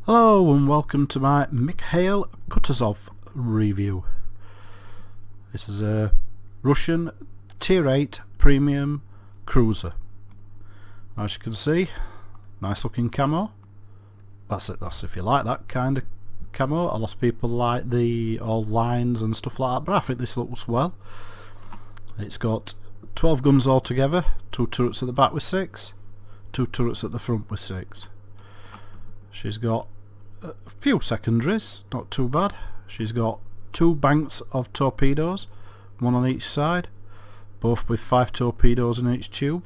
Hello and welcome to my Mikhail Kutusov review. This is a Russian Tier 8 premium cruiser. As you can see, nice looking camo. That's it, that's if you like that kind of camo. A lot of people like the all lines and stuff like that, but I think this looks well. It's got 12 guns altogether, 2 turrets at the back with 6, 2 turrets at the front with 6. She's got a few secondaries, not too bad. She's got 2 banks of torpedoes, 1 on each side, both with 5 torpedoes in each tube.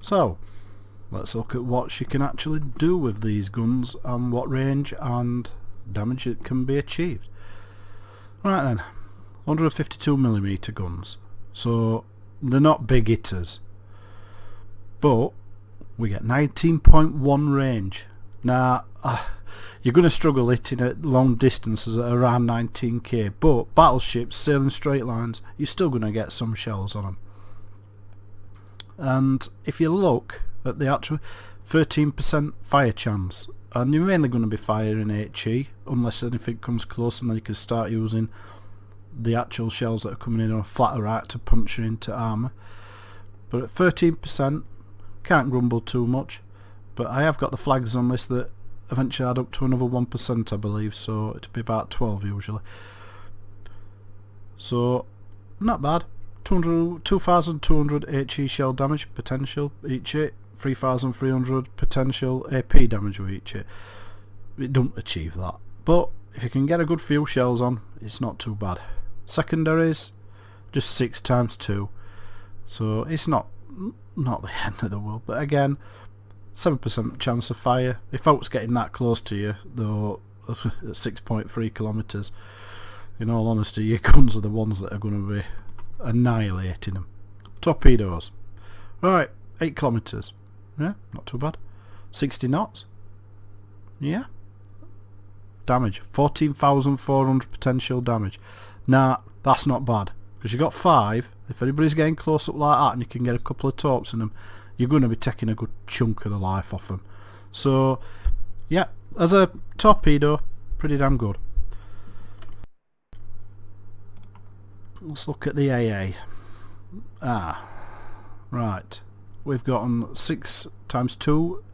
So let's look at what she can actually do with these guns and what range and damage it can be achieved. Right then, 152mm guns, so they're not big hitters, but we get 19.1 range. Now you're going to struggle hitting at long distances at around 19k, but battleships sailing straight lines, you're still going to get some shells on them. And if you look at the actual 13% fire chance, and you're mainly going to be firing HE unless anything comes close, and then you can start using the actual shells that are coming in on a flatter right to puncture into armour. But at 13%, can't grumble too much. But I have got the flags on this that eventually add up to another 1%, I believe, so it'll be about 12 usually. So not bad. 2,200 HE shell damage potential each hit, 3,300 potential AP damage with each hit. It don't achieve that, but if you can get a good few shells on, it's not too bad. Secondaries, just 6 times 2, so it's not the end of the world, but again, 7% chance of fire. If folks getting that close to you, though, at 6.3 kilometers, in all honesty, your guns are the ones that are going to be annihilating them. Torpedoes, right, 8 kilometers, yeah, not too bad. 60 knots, yeah. Damage, 14,400 potential damage. Now that's not bad, because you got 5. If anybody's getting close up like that and you can get a couple of torps in them, you're going to be taking a good chunk of the life off them. So yeah, as a torpedo, pretty damn good. Let's look at the AA. Right, we've gotten 6 times 2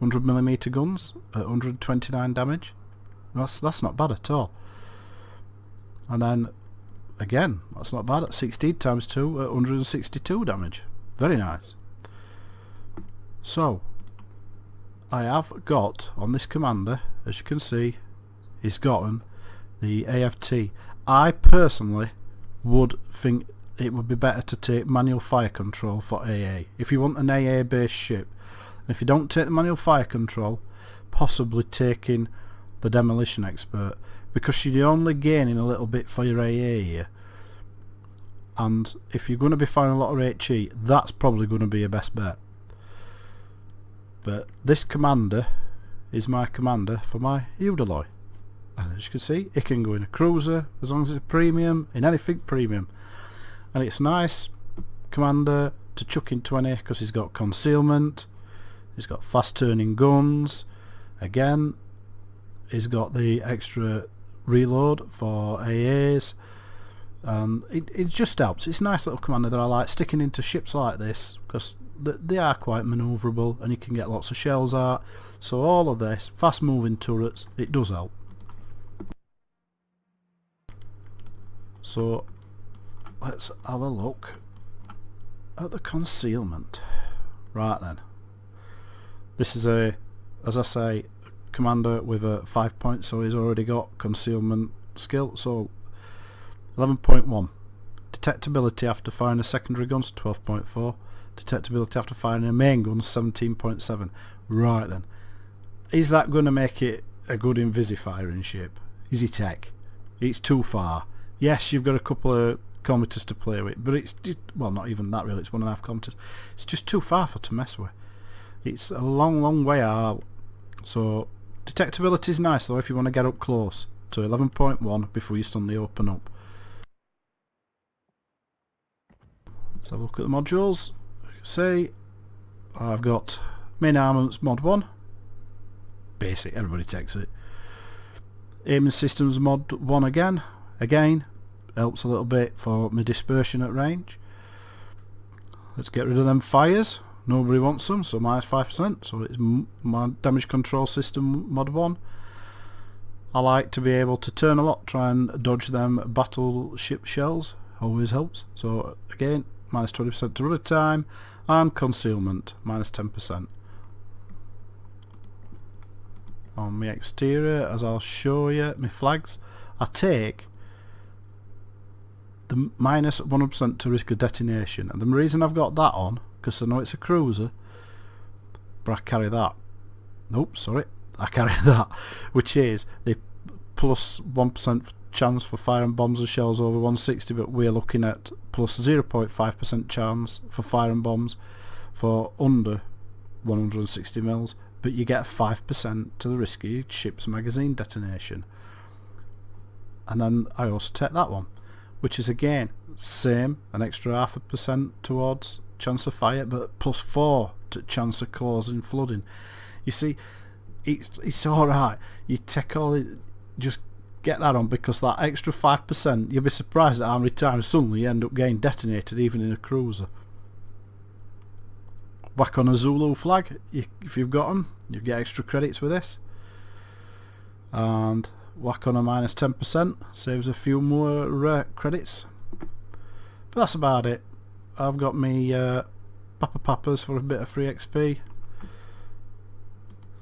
100mm guns at 129 damage. That's not bad at all. And then again, that's not bad at 16 times 2 at 162 damage. Very nice. So I have got on this commander, as you can see, he's gotten the AFT. I personally would think it would be better to take manual fire control for AA. If you want an AA based ship, and if you don't take the manual fire control, possibly taking the demolition expert, because you're only gaining a little bit for your AA here, and if you're going to be firing a lot of HE, that's probably going to be your best bet. But this commander is my commander for my Udaloy, and as you can see, it can go in a cruiser as long as it's a premium, in anything premium, and it's nice commander to chuck in 20 because he's got concealment, he's got fast turning guns, again he's got the extra reload for AAs, and it just helps. It's a nice little commander that I like sticking into ships like this because they are quite manoeuvrable and you can get lots of shells out. So all of this, fast moving turrets, it does help. So let's have a look at the concealment. Right then, this is a, as I say, commander with a 5 point, so he's already got concealment skill. So 11.1 detectability after firing a secondary gun's 12.4, detectability after firing a main gun's 17.7. right then, is that going to make it a good invisifiring ship? Is it tech? It's too far. Yes, you've got a couple of kilometers to play with, but it's just, well, not even that really, it's 1.5 kilometers. It's just too far for to mess with. It's a long way out. So detectability is nice though if you want to get up close to 11.1 before you suddenly open up. Let's have a look at the modules. Say I've got main armaments mod 1, basic, everybody takes it. Aiming systems mod 1 again helps a little bit for my dispersion at range. Let's get rid of them fires, nobody wants them, so minus 5%, so it's my damage control system mod 1. I like to be able to turn a lot, try and dodge them battleship shells, always helps. So again, minus 20% to rudder time, and concealment, minus 10%. On my exterior, as I'll show you, my flags, I take the minus 100% to risk of detonation, and the reason I've got that on, because I know it's a cruiser, but I carry that. Nope, sorry, I carry that, which is the plus 1% chance for firing bombs and shells over 160, but we're looking at plus 0.5% chance for firing bombs for under 160 mils, but you get 5% to the risk of your ship's magazine detonation. And then I also take that one, which is again same, an extra 0.5% towards chance of fire, but plus 4 to chance of causing flooding. You see, it's alright, you take all it, just get that on, because that extra 5%, you'll be surprised at how many times suddenly you end up getting detonated even in a cruiser. Whack on a Zulu flag, if you've got them, you get extra credits with this. And whack on a minus 10%, saves a few more credits. But that's about it. I've got me Papa Papas for a bit of free XP.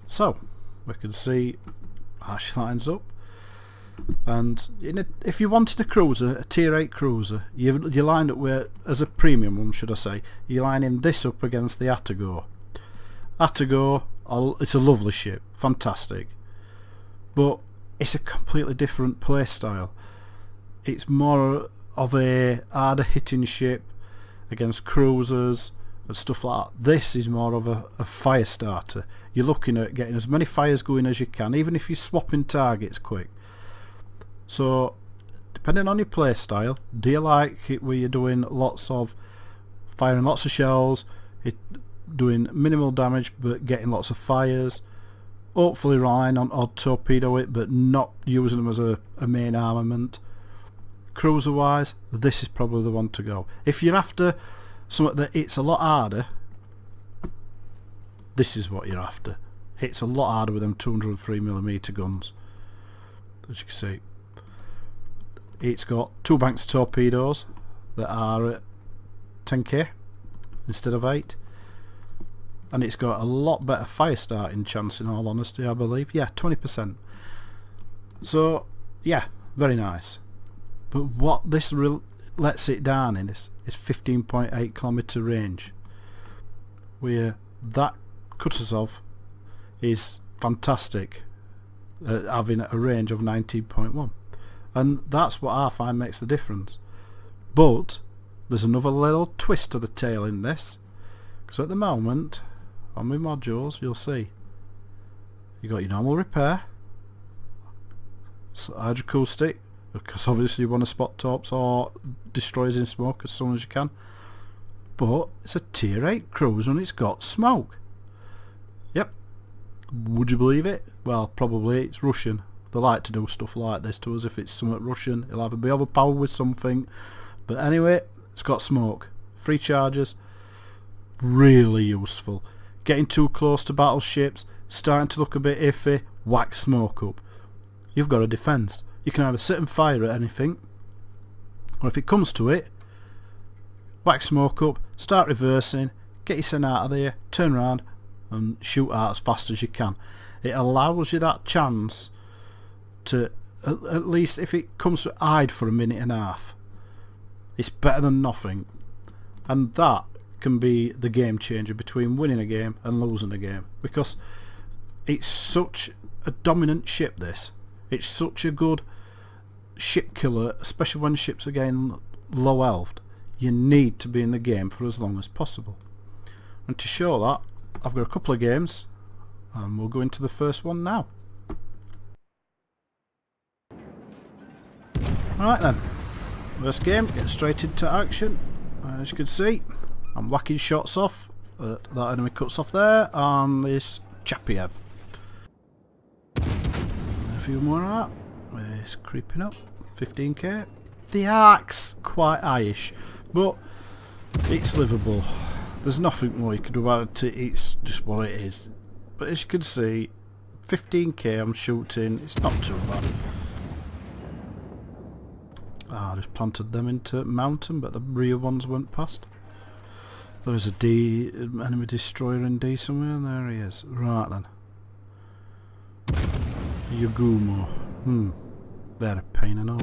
So, we can see how she lines up. And if you wanted a cruiser, a tier 8 cruiser, you line up with, as a premium one should I say, you line in this up against the Atago. Atago, it's a lovely ship, fantastic, but it's a completely different play style. It's more of a harder hitting ship against cruisers and stuff like that. This is more of a fire starter. You're looking at getting as many fires going as you can, even if you're swapping targets quick. So depending on your play style, do you like it where you're doing lots of firing lots of shells, doing minimal damage but getting lots of fires, hopefully relying on odd torpedo it but not using them as a main armament? Cruiser wise, this is probably the one to go. If you're after something that hits a lot harder, this is what you're after. Hits a lot harder with them 203mm guns, as you can see. It's got 2 banks of torpedoes that are at 10k instead of 8, and it's got a lot better fire starting chance, in all honesty, I believe. Yeah, 20%. So yeah, very nice. But what this lets it down in is 15.8 kilometer range, where that kutusov is fantastic at having a range of 19.1. And that's what I find makes the difference. But there's another little twist to the tail in this, because at the moment on my modules you'll see you got your normal repair, hydroacoustic, because obviously you want to spot torps or destroyers in smoke as soon as you can, but it's a tier 8 cruiser and it's got smoke. Yep, would you believe it? Well, probably. It's Russian. They like to do stuff like this to us. If it's something Russian, it'll either be overpowered with something, but anyway, it's got smoke, 3 charges, really useful. Getting too close to battleships, starting to look a bit iffy, whack smoke up. You've got a defence. You can either sit and fire at anything, or if it comes to it, whack smoke up, start reversing, get your sen out of there, turn around and shoot out as fast as you can. It allows you that chance to, at least if it comes to hide for a minute and a half, it's better than nothing. And that can be the game changer between winning a game and losing a game, because it's such a dominant ship. This, it's such a good ship killer, especially when ships are getting low health. You need to be in the game for as long as possible, and to show that, I've got a couple of games and we'll go into the first one now. Alright then, first game, get straight into action. As you can see, I'm whacking shots off, that enemy cuts off there, and this Chapiev. few more out. It's creeping up. 15k. The arc's quite highish, but it's livable. There's nothing more you can do about it. It's just what it is. But as you can see, 15k I'm shooting. It's not too bad. I just planted them into mountain, but the rear ones went past. There is a enemy destroyer in D somewhere, and there he is. Right then. Yugumo. They're a pain and all.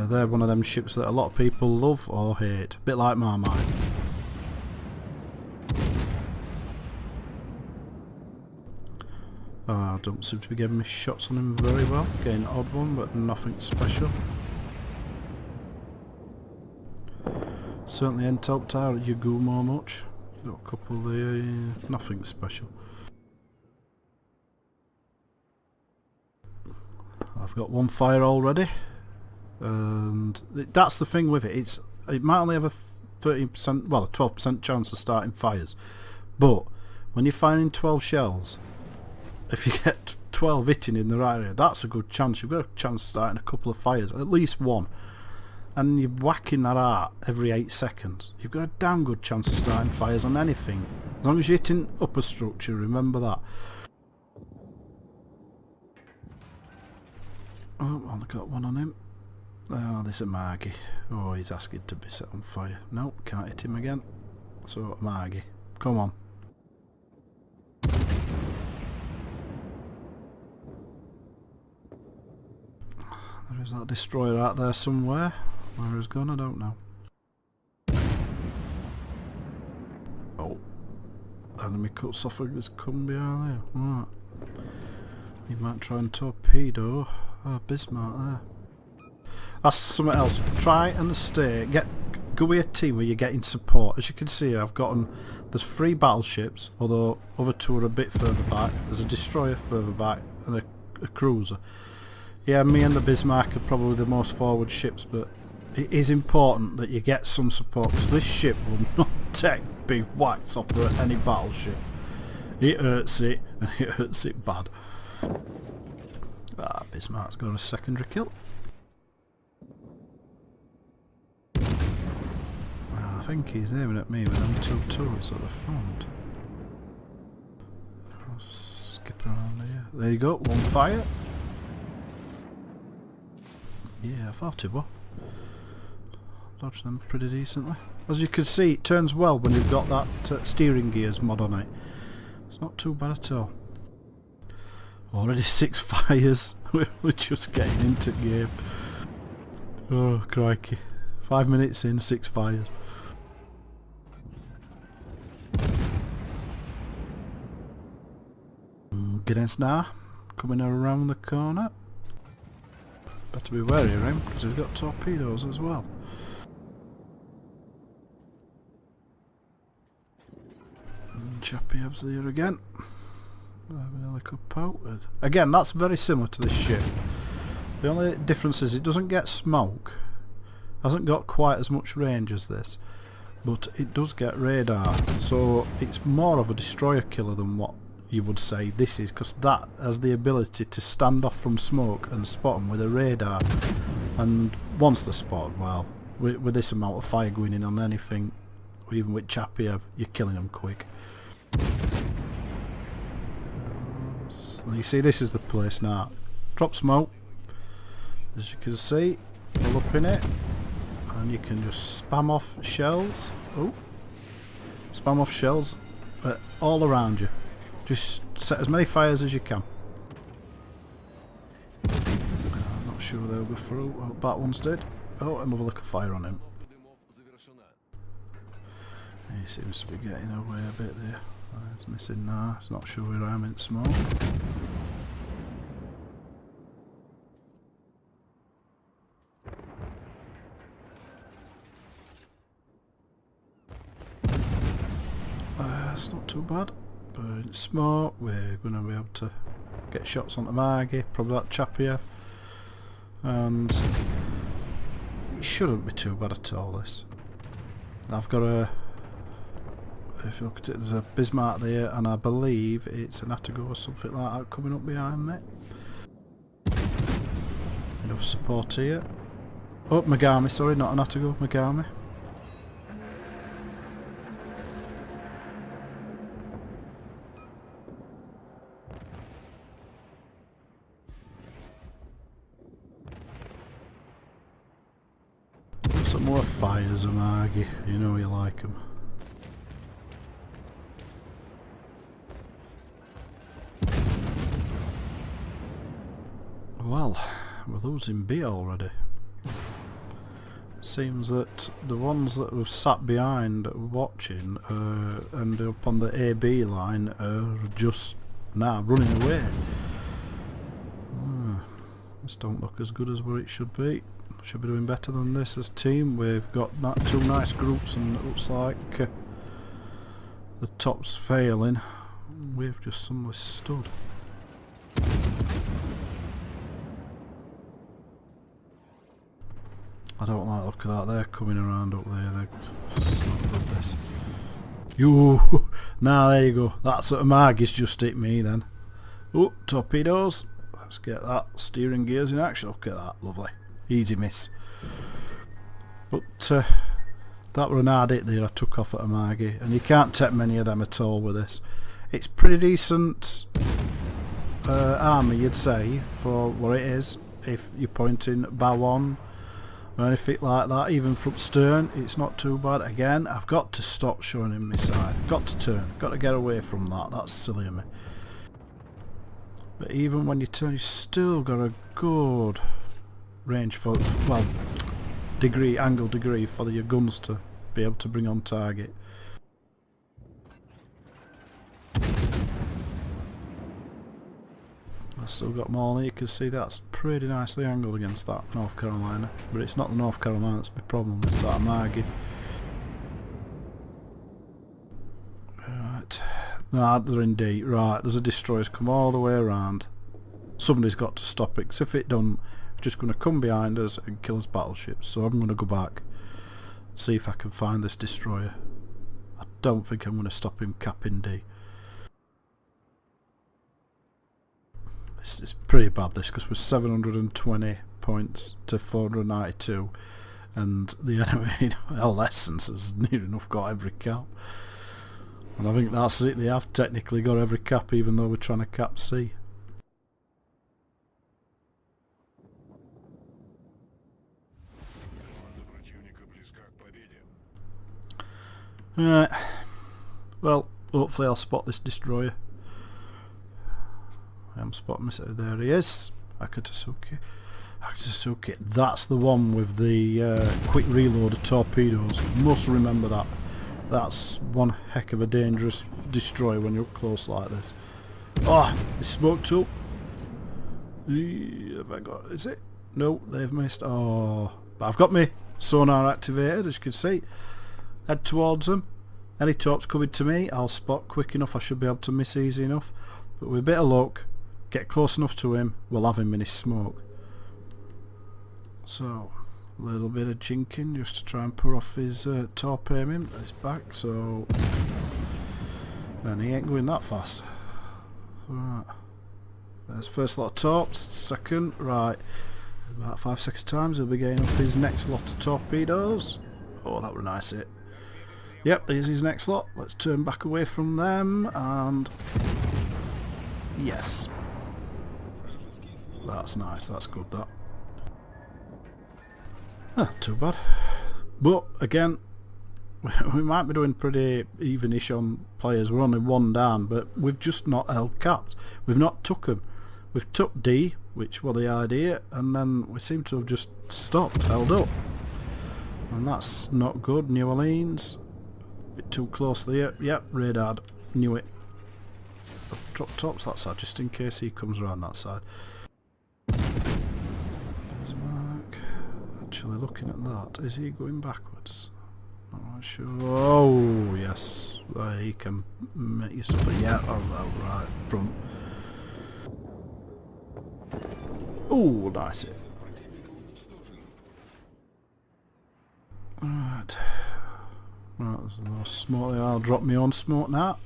They're one of them ships that a lot of people love or hate. A bit like Marmite. I don't seem to be getting my shots on him very well. Getting an odd one, but nothing special. Certainly ain't helped out at Yugumo much. Got a couple there, nothing special. I've got one fire already, and that's the thing with it. It might only have a 13%, well, a 12% chance of starting fires, but when you're firing 12 shells, if you get 12 hitting in the right area, that's a good chance. You've got a chance of starting a couple of fires, at least one. And you're whacking that out every 8 seconds. You've got a damn good chance of starting fires on anything. As long as you're hitting upper structure, remember that. Oh, only got one on him. Oh, this is Margie. Oh, he's asking to be set on fire. Nope, can't hit him again. So, Margie, come on. There is that destroyer out there somewhere. Where he's gone, I don't know. Oh, enemy kutusov has come behind there. Right. He might try and torpedo. Oh, Bismarck there. That's something else. Try and stay. Go with a team where you're getting support. As you can see, I've gotten. There's 3 battleships, although other 2 are a bit further back. There's a destroyer further back and a cruiser. Yeah, me and the Bismarck are probably the most forward ships, but it is important that you get some support, because this ship will not be whacked off of any battleship. It hurts it, and it hurts it bad. Ah, Bismarck's got a secondary kill. I think he's aiming at me with them 2 turrets at the front. I'll skip around here. There you go, one fire. Yeah, I thought it was. Dodged them pretty decently. As you can see, it turns well when you've got that steering gears mod on it. It's not too bad at all. Already 6 fires. We're just getting into game. Oh, crikey. 5 minutes in, 6 fires. Gnesna coming around the corner. Better be wary of him, because he's got torpedoes as well. And Chapiev's there again. Having a cup out. Again, that's very similar to this ship. The only difference is it doesn't get smoke. Hasn't got quite as much range as this. But it does get radar. So it's more of a destroyer killer than what you would say this is, because that has the ability to stand off from smoke and spot them with a radar. And once they're spotted, well, with this amount of fire going in on anything, even with Chapiev, you're killing them quick. So you see, this is the place now. Drop smoke, as you can see, pull up in it, and you can just spam off shells. Oh, spam off shells all around you. Just set as many fires as you can. I'm not sure they'll go through. Oh, that one's dead. Oh, another little fire on him. He seems to be getting away a bit there. He's missing now. He's not sure where I am in smoke. It's not too bad. But in smoke, we're going to be able to get shots onto Margie, probably that Chapiev. And it shouldn't be too bad at all, this. I've got a If you look at it, there's a Bismarck there, and I believe it's an Atago or something like that coming up behind me. Enough support here. Oh, Megami, sorry, not an Atago, Megami. Some more fires, Amagi. You know you like them. Well, we're losing B already. Seems that the ones that have sat behind watching and up on the AB line are just now running away. This don't look as good as what it should be. Should be doing better than this as team. We've got two nice groups and it looks like the top's failing. We've just suddenly stood. I don't like the look of that. They're coming around up there. It's not good, this. You. Now there you go. That's what Margie's just hit me then. Oh, torpedoes. Let's get that. Steering gears in action. Look at that. Lovely. Easy miss. But that were an hard hit there I took off at a Margie. And you can't take many of them at all with this. It's pretty decent army, you'd say, for what it is. If you're pointing bow on or anything like that, even from stern, it's not too bad. Again, I've got to stop showing him my side. Got to turn. Got to get away from that. That's silly of me. But even when you turn, you've still got a good range for, well, angle degree for your guns to be able to bring on target. I've still got more there. You can see that's pretty nicely angled against that North Carolina, but it's not the North Carolina that's my problem, it's that Margie. Right, nah, they're in D. Right, there's a destroyer's come all the way around. Somebody's got to stop it, because if it don't, it's just going to come behind us and kill us battleships. So I'm going to go back, see if I can find this destroyer. I don't think I'm going to stop him capping D. It's pretty bad this, because we're 720 points to 492 and the enemy LSence has near enough got every cap, and I think that's it, they have technically got every cap even though we're trying to cap C. Right, well, hopefully I'll spot this destroyer. I'm spotting myself. There he is. Akatsuki. That's the one with the quick reload of torpedoes. Must remember that. That's one heck of a dangerous destroyer when you're up close like this. Oh, it's smoked up. Have I got? Is it? No, they've missed. Oh, but I've got my sonar activated, as you can see. Head towards them. Any torps coming to me, I'll spot quick enough. I should be able to miss easy enough. But with a bit of luck, get close enough to him, we'll have him in his smoke. So, a little bit of jinking just to try and put off his torp aiming at his back, so... And he ain't going that fast. Right. There's first lot of torps, second, right. About 5 6 times he'll be getting up his next lot of torpedoes. Oh, that were a nice hit. Yep, there's his next lot. Let's turn back away from them, and... Yes. That's nice, that's good, that. Not too bad. But, again, we might be doing pretty even-ish on players. We're only one down, but we've just not held caps. We've not took them. We've took D, which was the idea, and then we seem to have just stopped, held up. And that's not good. New Orleans, a bit too close there. Yep, radar, knew it. Drop tops that side, just in case he comes around that side. Actually looking at that, is he going backwards? Not sure. Oh yes, he can make you something. Yeah, oh, right, front. Oh, nice it. Right, Right, there's no smoke there. I'll drop my own smoke now.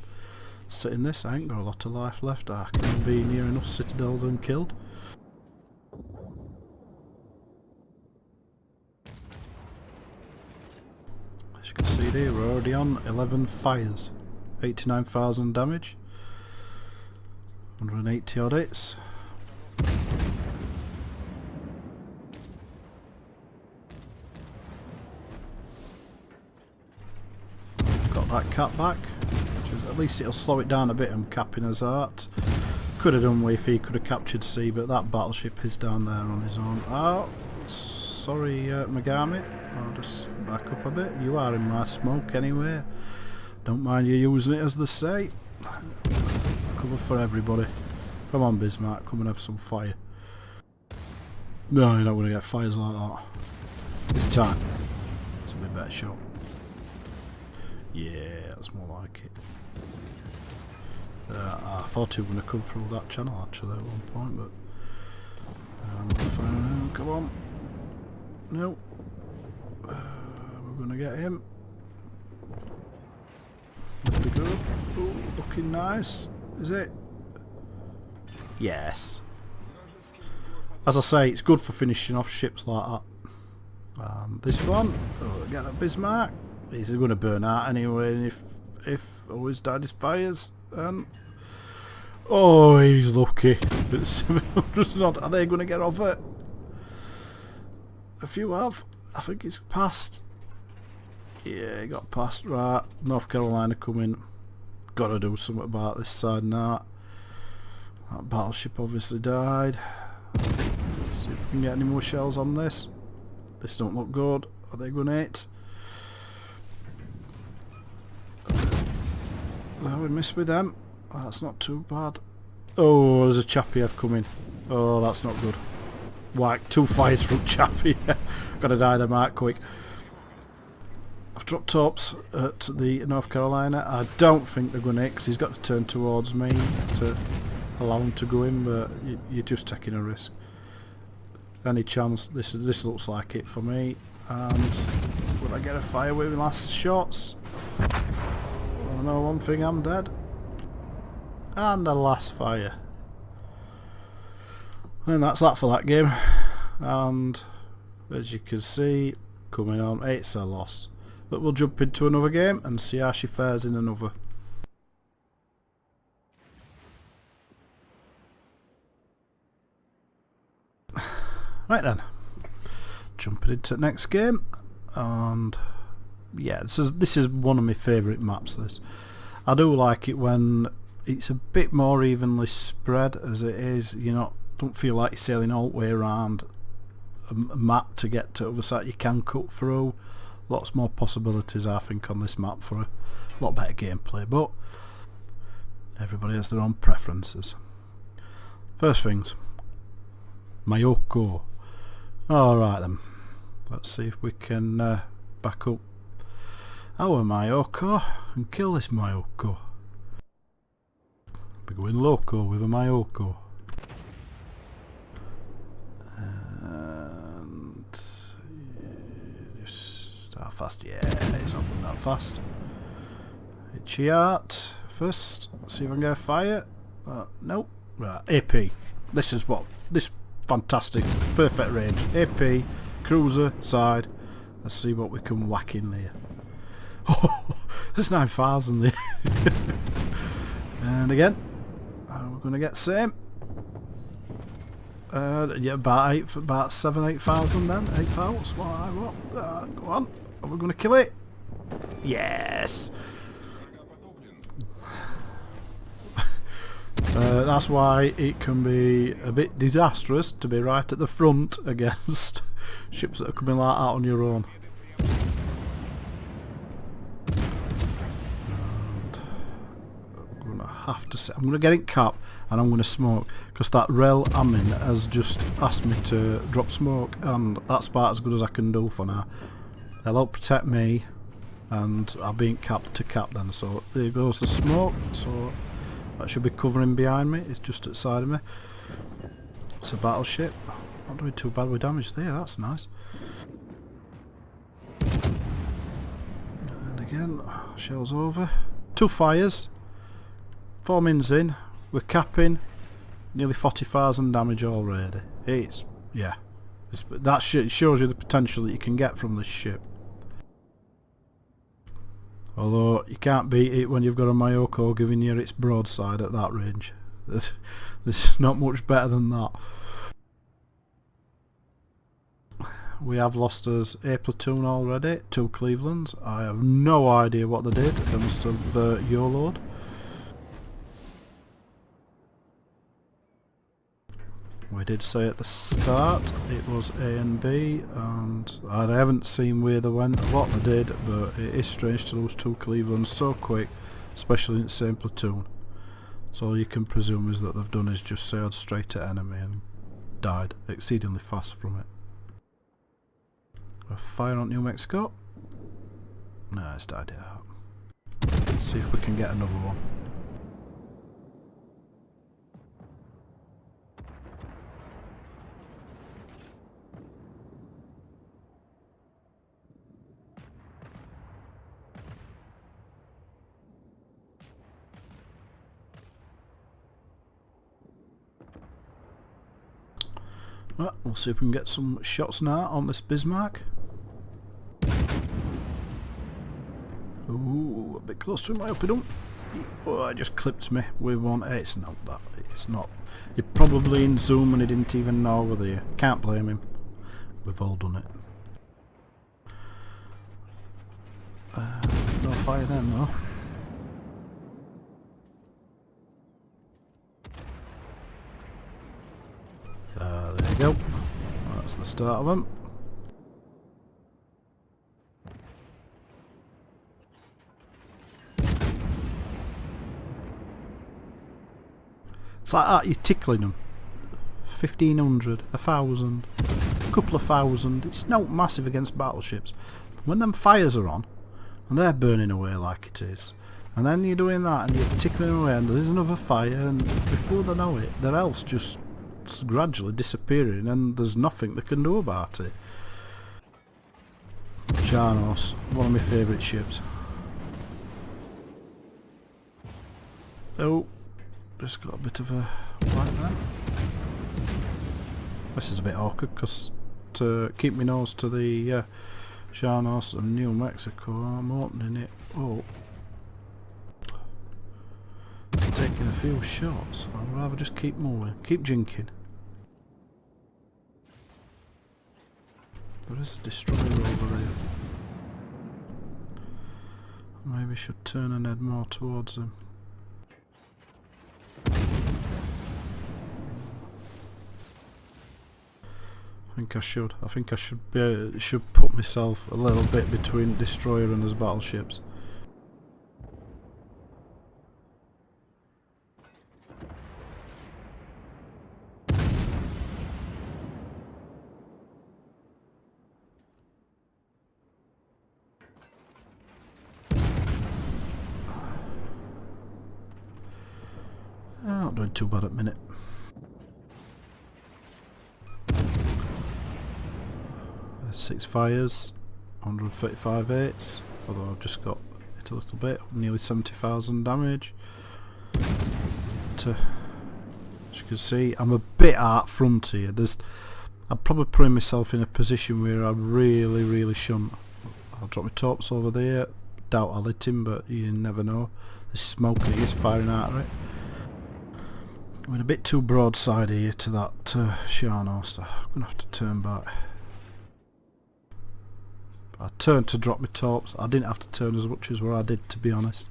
Sit in this, I ain't got a lot of life left. I can be near enough citadel and killed. As you can see there, we're already on 11 fires. 89,000 damage. 180 odd hits. Got that cap back. At least it'll slow it down a bit and capping us out. Could have done with if he could have captured C, but that battleship is down there on his own. Oh, sorry Megami. I'll just back up a bit. You are in my smoke anyway. Don't mind you using it, as they say. Cover for everybody. Come on Bismarck, come and have some fire. No, you're not going to get fires like that. This time. It's a bit better shot. Yeah, that's more like it. I thought he was going to come through that channel actually at one point, but come on. No. We're going to get him. There we go. Ooh, looking nice. Is it? Yes. As I say, it's good for finishing off ships like that. This one, get that Bismarck. He's going to burn out anyway. If always died his fires. Oh, he's lucky. It's 700 odd. Are they going to get off it? A few have. I think he's passed. Yeah, he got past. Right, North Carolina coming. Got to do something about this side now. That battleship obviously died. See if we can get any more shells on this. This don't look good. Are they going to hit? Well, we missed with them. That's not too bad. Oh, there's a Chappie head coming. Oh, that's not good. Whack, 2 fires from Chappie. Gotta die there, Mark, quick. I've dropped tops at the North Carolina. I don't think they're going to hit because he's got to turn towards me to allow him to go in, but you're just taking a risk. Any chance? This looks like it for me. And will I get a fire with my last shots? I know one thing, I'm dead. And the last fire. And that's that for that game. And as you can see, coming on, it's a loss. But we'll jump into another game and see how she fares in another. Right then, jumping into the next game, and yeah, this is one of my favourite maps. This, I do like it when it's a bit more evenly spread as it is. Don't feel like you're sailing all the way around a map to get to the other side. You can cut through. Lots more possibilities, I think, on this map for a lot better gameplay. But everybody has their own preferences. First things, Mayoko. Alright then, let's see if we can back up our Mayoko and kill this Mayoko. We're going loco with a Mayoko. And just how fast? Yeah, it's not going that fast. Itchy art first, see if I can get a fire. Nope. Right, AP. This fantastic, perfect range. AP, cruiser, side. Let's see what we can whack in there. Oh, there's 9,000 there. And again, we're going to get same. Yeah, about 8,000 then. 8,000. What? Go on. Are we going to kill it? Yes. That's why it can be a bit disastrous to be right at the front against ships that are coming like that on your own. And I'm going to have to I'm going to get it capped and I'm going to smoke because that Rel Amin has just asked me to drop smoke, and that's about as good as I can do for now. They'll help protect me and I'll be capped to cap then, so there goes the smoke. So that should be covering behind me. It's just at the side of me. It's a battleship. Not doing too bad with damage there, that's nice. And again. Shells over. 2 fires. 4 mins in. We're capping. Nearly 40,000 damage already. It's... yeah. That shows you the potential that you can get from this ship. Although you can't beat it when you've got a Myoko giving you its broadside at that range. There's not much better than that. We have lost us a platoon already, 2 Clevelands. I have no idea what they did. They must have YOLO'd. We did say at the start it was A and B, and I haven't seen where they went, what they did, but it is strange to lose 2 Clevelands so quick, especially in the same platoon. So all you can presume is that they've done is just sailed straight at enemy and died exceedingly fast from it. A fire on New Mexico. No, it's died out. Let's see if we can get another one. Well, we'll see if we can get some shots now on this Bismarck. Ooh, a bit close to him, I hope he don't. Oh, it just clipped me with one. It's not that. It's not. You're probably in zoom and he didn't even know over there. Can't blame him. We've all done it. No fire then, though. There you go. That's the start of them. It's like that, you're tickling them. 1,500, 1,000, a couple of thousand. It's not massive against battleships. When them fires are on, and they're burning away like it is, and then you're doing that and you're tickling away and there's another fire, and before they know it, their health's just gradually disappearing and there's nothing they can do about it. Charnos, one of my favourite ships. Oh, just got a bit of a light there. This is a bit awkward because to keep my nose to the Charnos and New Mexico, I'm opening it up. Taking a few shots. I'd rather just keep moving, keep jinking. There is a destroyer over there. Maybe I should turn and head more towards him. I think I should. I think I should put myself a little bit between destroyer and his battleships. Not doing too bad at the minute. Six fires, 135 8s, although I've just got it a little bit, nearly 70,000 damage. As you can see, I'm a bit out front here. I'm probably putting myself in a position where I really shouldn't. I'll drop my torps over there, doubt I'll hit him, but you never know. There's smoke and he is firing out of it. I'm a bit too broadside here to that Charnos. I'm going to have to turn back. I turned to drop my torps. I didn't have to turn as much as what I did, to be honest.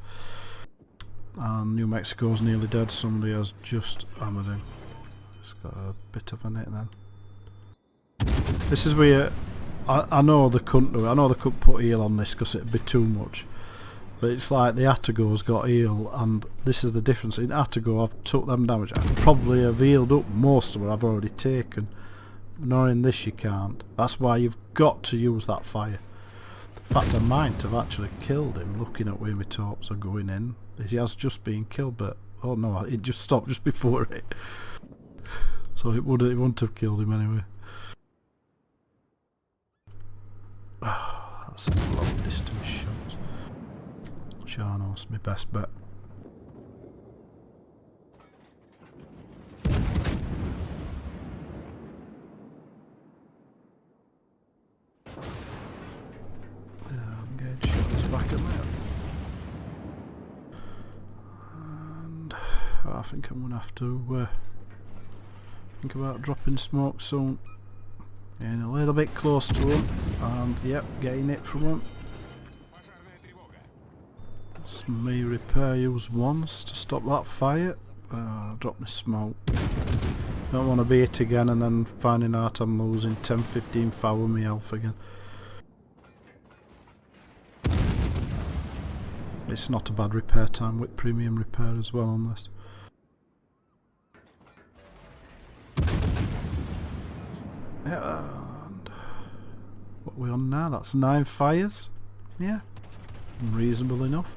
And New Mexico's nearly dead. Somebody has just hammered him. It's got a bit of a net then. This is where I know they couldn't do it. I know they couldn't put heal on this because it'd be too much. But it's like the Atago's got heal, and this is the difference. In Atago, I've took them damage. I could probably have healed up most of what I've already taken. Nor in this you can't. That's why you've got to use that fire. In fact, I might have actually killed him, looking at where my torps are going in. He has just been killed, but oh no, it just stopped just before it. So it wouldn't have killed him anyway. That's a long distance shot. Charnos, my best bet. Engage, shot back at me. And I think I'm going to have to think about dropping smoke soon. Getting a little bit close to him, and yep, getting it from him. Let's me repair use once to stop that fire. Drop my smoke. Don't want to be hit again and then finding out I'm losing 10-15 foul with my health again. It's not a bad repair time with premium repair as well on this. And what are we on now? That's 9 fires. Yeah, reasonable enough.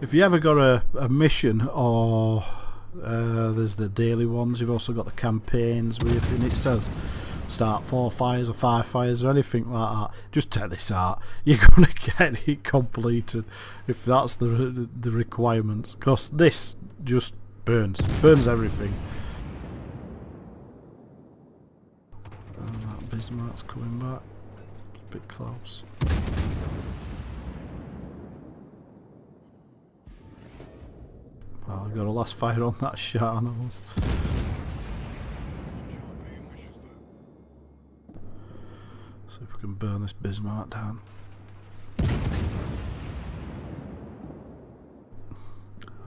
If you ever got a mission, or there's the daily ones, you've also got the campaigns where it says start 4 fires or 5 fires or anything like that, just take this out. You're gonna get it completed if that's the requirements, because this just burns everything. And that Bismarck's coming back. It's a bit close. Well, I got a last fire on that Sharnos. See if we can burn this Bismarck down.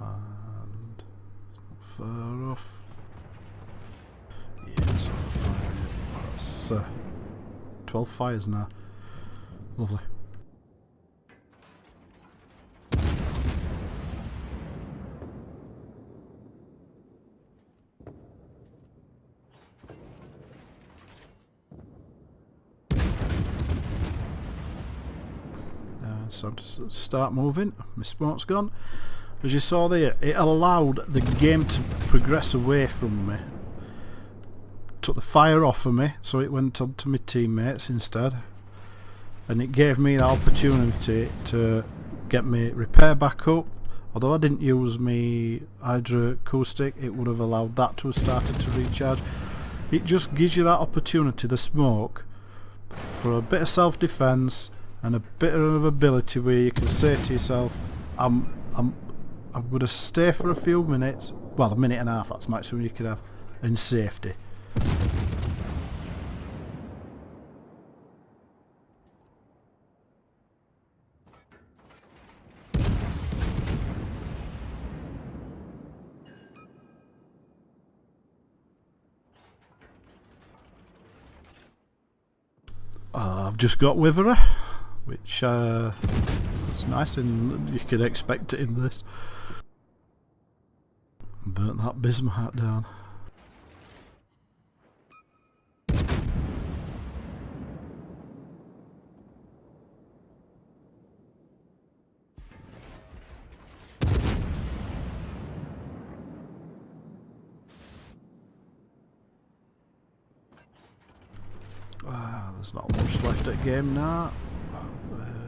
And far off. Yes, fire. That's 12 fires now. Lovely. So to start moving, my smoke's gone. As you saw there, it allowed the game to progress away from me. Took the fire off of me, so it went on to my teammates instead. And it gave me the opportunity to get my repair back up. Although I didn't use my hydroacoustic, it would have allowed that to have started to recharge. It just gives you that opportunity, the smoke, for a bit of self-defense and a bit of ability where you can say to yourself, I'm going to stay for a few minutes, well, a minute and a half, that's maximum you could have, in safety. I've just got Witherer, which is nice, and you could expect it in this. Burnt that Bismarck down. There's not much left at game now.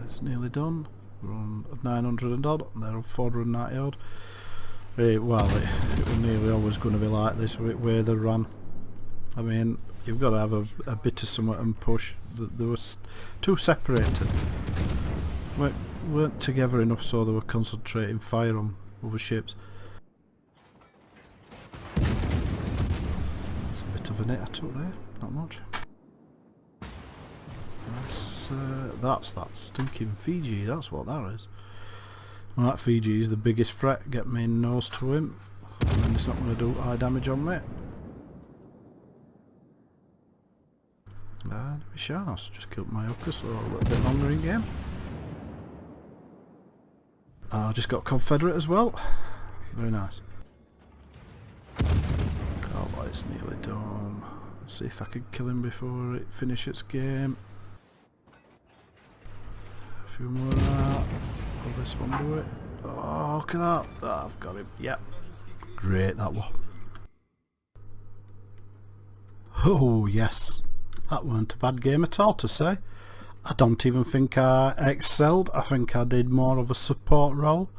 It's nearly done. We're on 900 and odd, and they're on 490 odd. Well, it was nearly always going to be like this with where they ran. I mean, you've got to have a bit of something and push. They were too separated. Weren't together enough, so they were concentrating fire on other ships. That's a bit of a hit I took there, not much. That's that stinking Fiji, that's what that is. Well, that Fiji is the biggest threat, get me nose to him, and then it's not going to do high damage on me. Sharnos just killed my hooker, so a little bit longer in game. I just got Confederate as well, very nice. Oh, it's nearly done. Let's see if I can kill him before it finishes game. A few more of that. Will this one do it? Oh, look at that. Oh, I've got him. Yep. Great, that one. Oh, yes. That weren't a bad game at all to say. I don't even think I excelled. I think I did more of a support role.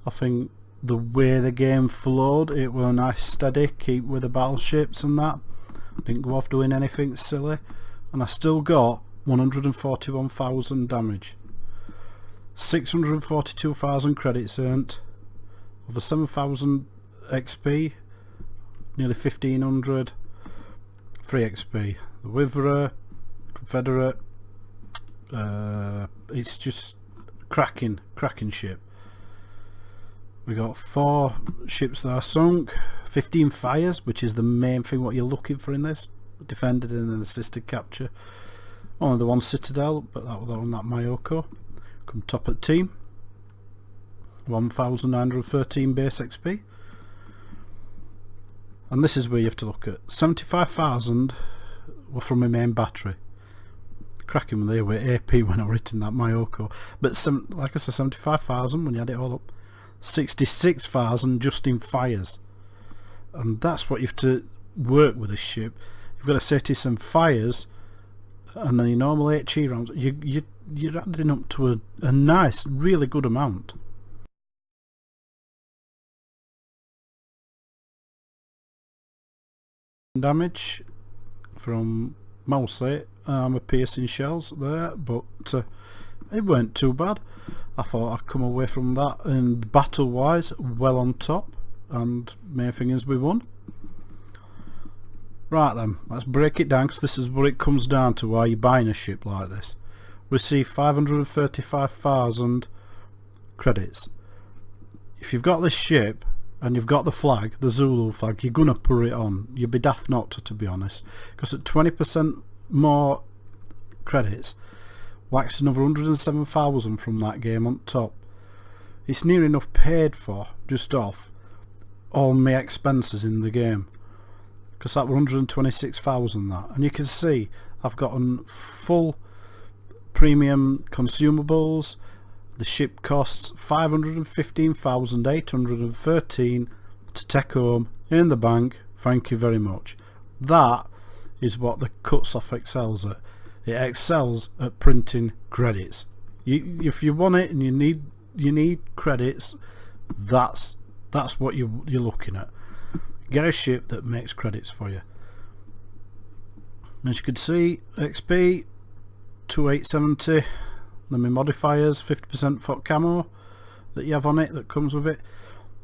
I think the way the game flowed, it were nice steady, keep with the battleships and that. Didn't go off doing anything silly, and I still got 141,000 damage, 642,000 credits earned, over 7,000 XP, nearly 1,500 free XP. The Witherer, Confederate, it's just cracking ship. We got 4 ships that are sunk, 15 fires, which is the main thing what you're looking for in this. Defended and an assisted capture. Only the 1 citadel, but that was on that Mayoko. Come top of the team. 1,913 base XP. And this is where you have to look at. 75,000 were from my main battery. Cracking there with AP when I were hitting that Mayoko. But like I said, 75,000 when you add it all up. 66,000 just in fires. And that's what you have to work with this ship. You've got to set some fires, and then your normal HE rounds, you're adding up to a nice, really good amount. Damage from mostly armor piercing shells there, but it weren't too bad. I thought I'd come away from that, and battle wise well on top, and main thing is we won. Right then, let's break it down, because this is what it comes down to while you're buying a ship like this. We see 535,000 credits. If you've got this ship and you've got the flag, the Zulu flag, you're gonna put it on. You'd be daft not to be honest, because at 20% more credits, waxing another 107,000 from that game on top. It's near enough paid for just off all my expenses in the game, because that were 126,000 that, and you can see I've gotten full premium consumables. The ship costs 515,813 to take home in the bank. Thank you very much. That is what the kutusov excels at. It excels at printing credits. If you want it and you need credits, that's what you're looking at. Get a ship that makes credits for you. As you can see, XP 2870. Then my modifiers, 50% for camo that you have on it, that comes with it.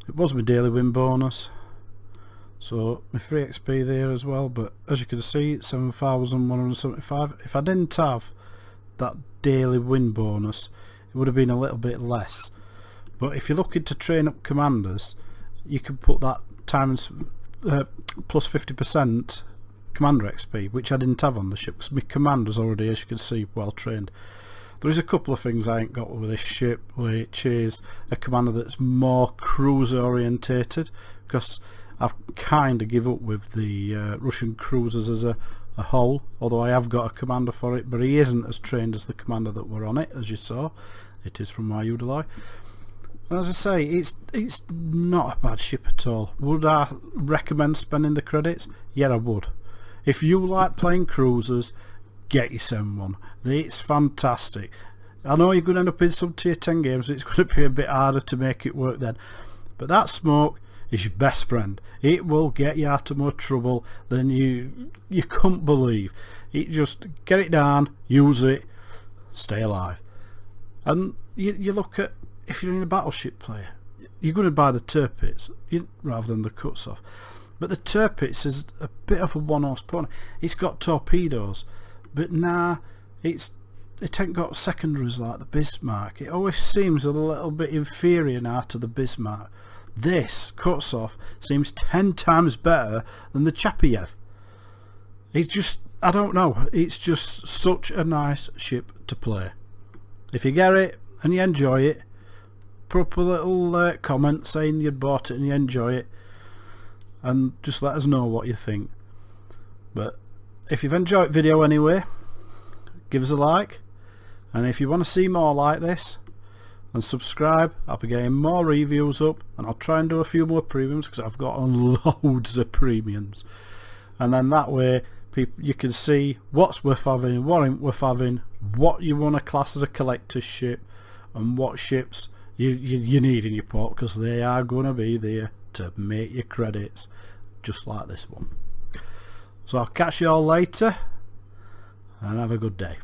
It was my daily win bonus, so my free XP there as well. But as you can see, 7,175. If I didn't have that daily win bonus, it would have been a little bit less. But if you're looking to train up commanders, you can put that times plus 50% commander XP, which I didn't have on the ship, because my commander's already, as you can see, well trained. There is a couple of things I ain't got with this ship, which is a commander that's more cruiser orientated, because I've kind of give up with the Russian cruisers as a whole, although I have got a commander for it, but he isn't as trained as the commander that were on it, as you saw. It is from my Udaloi. And as I say, it's not a bad ship at all. Would I recommend spending the credits? Yeah, I would. If you like playing cruisers, get yourself one. It's fantastic. I know you're going to end up in some tier 10 games, it's going to be a bit harder to make it work then, but that smoke is your best friend. It will get you out of more trouble than you couldn't believe. It just get it down, use it, stay alive. And you look at, if you're in a battleship player, you're going to buy the Tirpitz rather than the Kutusov. But the Tirpitz is a bit of a one-horse pony. It's got torpedoes, but nah, it ain't got secondaries like the Bismarck. It always seems a little bit inferior now to the Bismarck. This Kutusov seems 10 times better than the Chapayev. It's just, I don't know, it's just such a nice ship to play. If you get it and you enjoy it, put up a little comment saying you bought it and you enjoy it, and just let us know what you think. But if you've enjoyed the video anyway, give us a like, and if you want to see more like this, then subscribe. I'll be getting more reviews up, and I'll try and do a few more premiums, because I've got loads of premiums, and then that way you can see what's worth having, what ain't worth having, what you want to class as a collector's ship, and what ships you need in your port, because they are going to be there to make your credits, just like this one. So I'll catch you all later, and have a good day.